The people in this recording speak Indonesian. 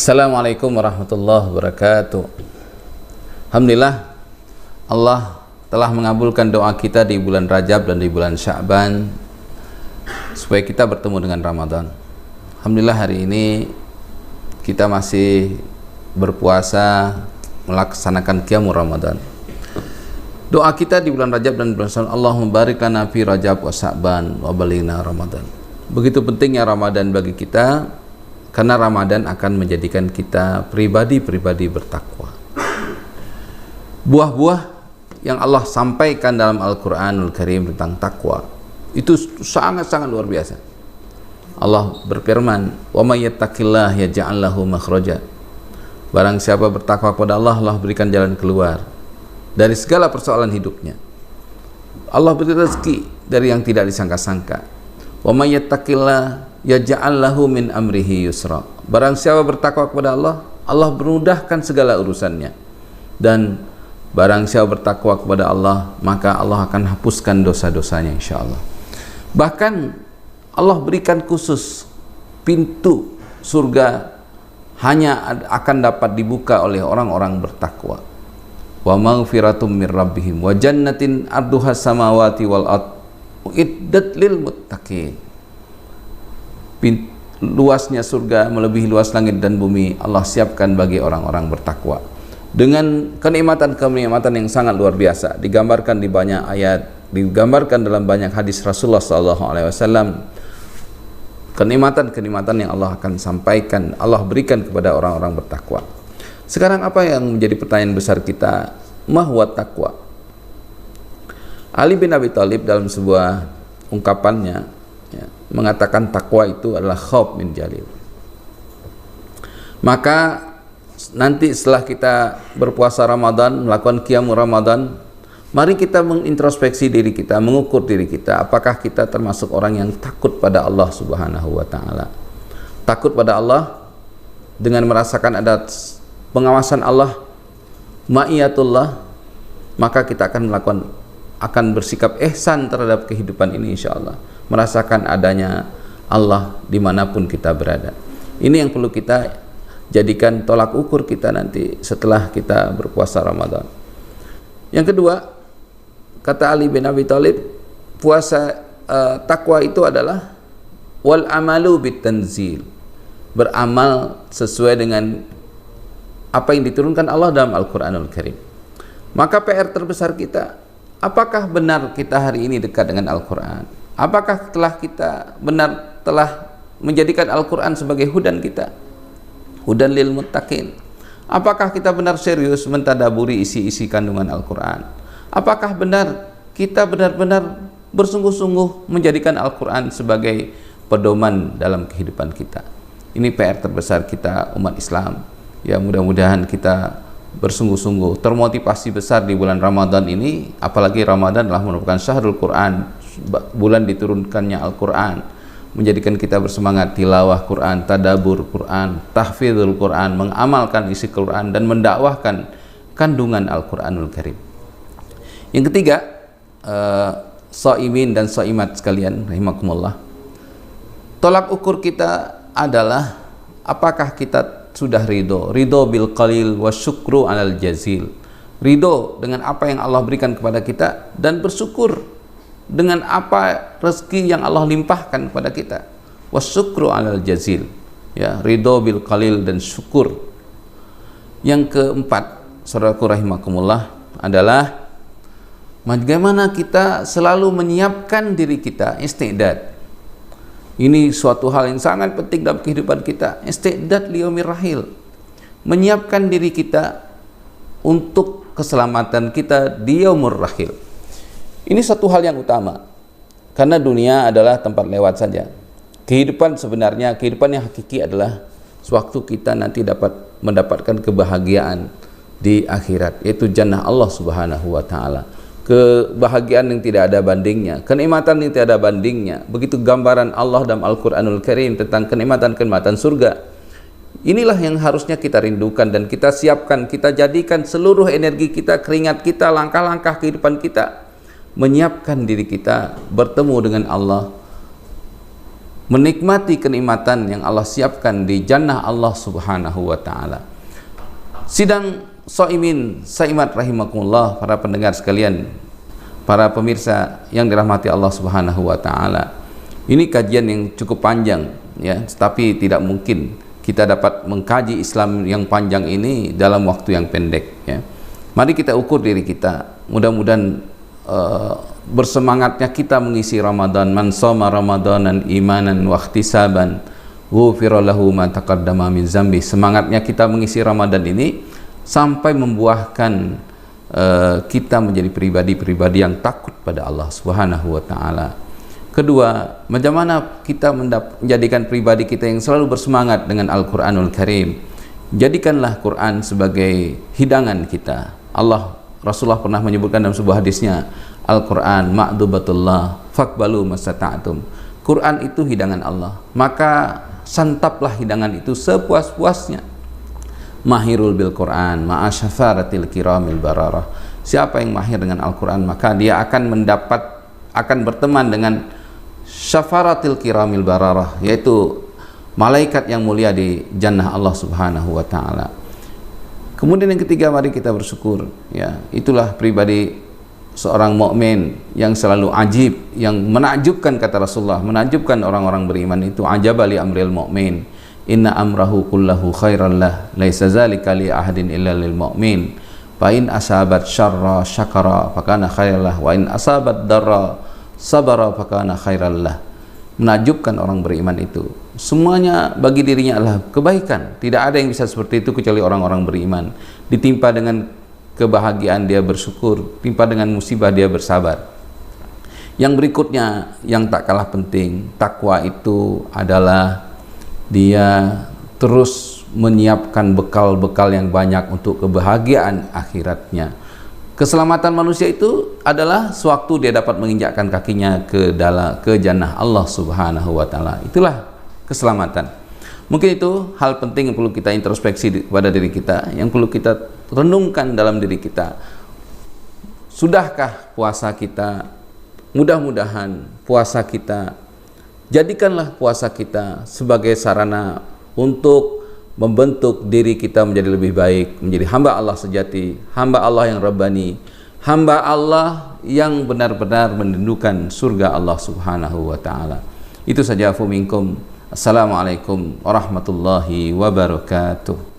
Assalamualaikum warahmatullahi wabarakatuh. Alhamdulillah, Allah telah mengabulkan doa kita di bulan Rajab dan di bulan Sya'ban supaya kita bertemu dengan Ramadan. Alhamdulillah, hari ini kita masih berpuasa melaksanakan qiyamul Ramadan. Doa kita di bulan Rajab dan bulan Sya'ban, Allahumma barik lana fi Rajab wa Sya'ban wa balighna Ramadan. Begitu pentingnya Ramadan bagi kita, karena Ramadan akan menjadikan kita pribadi-pribadi bertakwa. Buah-buah yang Allah sampaikan dalam Al-Quranul Karim tentang takwa itu sangat-sangat luar biasa. Allah berfirman, "Wa may yattaqillah yaj'al lahu makhraja." Barang siapa bertakwa kepada Allah, Allah berikan jalan keluar dari segala persoalan hidupnya. Allah beri rezeki dari yang tidak disangka-sangka. "Wa may yattaqillah yaj'al lahu min amrihi yusra." Barang siapa bertakwa kepada Allah, Allah memudahkan segala urusannya. Dan barang siapa bertakwa kepada Allah, maka Allah akan hapuskan dosa-dosanya insyaallah. Bahkan Allah berikan khusus pintu surga hanya akan dapat dibuka oleh orang-orang bertakwa. Wa maghfiratum mir rabbihim wa jannatin arduha samawati wal ard uiddat lil muttaqin. Luasnya surga melebihi luas langit dan bumi, Allah siapkan bagi orang-orang bertakwa dengan kenikmatan-kenikmatan yang sangat luar biasa, digambarkan di banyak ayat, digambarkan dalam banyak hadis Rasulullah SAW. Kenikmatan-kenikmatan yang Allah akan sampaikan, Allah berikan kepada orang-orang bertakwa. Sekarang apa yang menjadi pertanyaan besar kita? Mahwa takwa. Ali bin Abi Thalib dalam sebuah ungkapannya mengatakan takwa itu adalah khauf min jalil. Maka nanti setelah kita berpuasa Ramadan, melakukan qiyamul Ramadan, mari kita mengintrospeksi diri kita, mengukur diri kita, apakah kita termasuk orang yang takut pada Allah Subhanahu wa taala. Takut pada Allah dengan merasakan ada pengawasan Allah, ma'iyatullah, maka kita akan bersikap ihsan terhadap kehidupan ini insyaallah, merasakan adanya Allah dimanapun kita berada. Ini yang perlu kita jadikan tolak ukur kita nanti setelah kita berpuasa Ramadan. Yang kedua, kata Ali bin Abi Thalib, puasa takwa itu adalah wal amalu bitanzil, beramal sesuai dengan apa yang diturunkan Allah dalam Al-Quranul Karim. Maka PR terbesar kita, apakah benar kita hari ini dekat dengan Al-Quran? Apakah kita telah menjadikan Al-Quran sebagai hudan kita, hudan lil muttaqin? Apakah kita benar serius mentadaburi isi-isi kandungan Al-Quran? Apakah benar kita benar-benar bersungguh-sungguh menjadikan Al-Quran sebagai pedoman dalam kehidupan kita? Ini PR terbesar kita umat Islam. Ya, mudah-mudahan kita bersungguh-sungguh, termotivasi besar di bulan Ramadan ini, apalagi Ramadan adalah merupakan syahrul Quran, bulan diturunkannya Al-Quran, menjadikan kita bersemangat tilawah Quran, tadabur Quran, tahfidzul Quran, mengamalkan isi Quran dan mendakwahkan kandungan Al-Quranul Karim. Yang ketiga, shaimin dan shaimat sekalian rahimakumullah, tolak ukur kita adalah apakah kita sudah ridho bil qalil wa syukru alal jazil, ridho dengan apa yang Allah berikan kepada kita dan bersyukur dengan apa rezeki yang Allah limpahkan kepada kita. Wa syukru alal jazil, ya, ridho bil qalil dan syukur. Yang keempat, saudaraku rahimakumullah, adalah bagaimana kita selalu menyiapkan diri kita, istidad. Ini suatu hal yang sangat penting dalam kehidupan kita, istidad liyaumir rahil, menyiapkan diri kita untuk keselamatan kita di yaumur rahil. Ini satu hal yang utama, karena dunia adalah tempat lewat saja. Kehidupan sebenarnya, kehidupan yang hakiki adalah sewaktu kita nanti dapat mendapatkan kebahagiaan di akhirat, yaitu jannah Allah Subhanahu wa taala. Kebahagiaan yang tidak ada bandingnya, kenikmatan yang tidak ada bandingnya. Begitu gambaran Allah dalam Al-Quranul Karim tentang kenikmatan-kenikmatan surga. Inilah yang harusnya kita rindukan dan kita siapkan, kita jadikan seluruh energi kita, keringat kita, langkah-langkah kehidupan kita, menyiapkan diri kita bertemu dengan Allah menikmati kenikmatan yang Allah siapkan di jannah Allah Subhanahu wa taala. Sidang Shaimin Saimat rahimakumullah, para pendengar sekalian, para pemirsa yang dirahmati Allah Subhanahu wa taala. Ini kajian yang cukup panjang ya, tapi tidak mungkin kita dapat mengkaji Islam yang panjang ini dalam waktu yang pendek ya. Mari kita ukur diri kita. Mudah-mudahan bersemangatnya kita mengisi Ramadan. Man shoma ramadanan imanan wa ihtisaban ghufira lahu ma taqaddama min zambi. Semangatnya kita mengisi Ramadan ini sampai membuahkan kita menjadi pribadi-pribadi yang takut pada Allah Subhanahu wa taala. Kedua, bagaimana kita menjadikan pribadi kita yang selalu bersemangat dengan Al-Qur'anul Karim. Jadikanlah Quran sebagai hidangan kita. Rasulullah pernah menyebutkan dalam sebuah hadisnya, Al-Quran ma'dubatullah faqbalu mastata'tum. Quran itu hidangan Allah, maka santaplah hidangan itu sepuas-puasnya. Mahirul bil Quran ma'a syafaratil kiramil bararah. Siapa yang mahir dengan Al-Quran, maka dia akan berteman dengan syafaratil kiramil bararah, yaitu malaikat yang mulia di jannah Allah Subhanahu wa taala. Kemudian yang ketiga, mari kita bersyukur ya. Itulah pribadi seorang mukmin yang selalu ajib, yang menakjubkan, kata Rasulullah, menakjubkan orang-orang beriman itu. Ajaba li amril mu'min, inna amrahu kullahu khairan lah, laisa zalika li ahadin illa lil mu'min. Fa in asabat syarra syakara fakana khairan lah, wa in asabat darra sabara fakana khairan lah. Menakjubkan orang beriman itu, semuanya bagi dirinya adalah kebaikan. Tidak ada yang bisa seperti itu kecuali orang-orang beriman. Ditimpa dengan kebahagiaan dia bersyukur, timpa dengan musibah dia bersabar. Yang berikutnya yang tak kalah penting, takwa itu adalah dia terus menyiapkan bekal-bekal yang banyak untuk kebahagiaan akhiratnya. Keselamatan manusia itu adalah sewaktu dia dapat menginjakkan kakinya ke jannah Allah Subhanahu wa taala. Itulah keselamatan. Mungkin itu hal penting yang perlu kita introspeksi pada diri kita, yang perlu kita renungkan dalam diri kita. Sudahkah puasa kita? Mudah-mudahan puasa kita, jadikanlah puasa kita sebagai sarana untuk membentuk diri kita menjadi lebih baik, menjadi hamba Allah sejati, hamba Allah yang Rabbani, hamba Allah yang benar-benar merindukan surga Allah Subhanahu wa taala. Itu saja. Afu minkum. Assalamualaikum warahmatullahi wabarakatuh.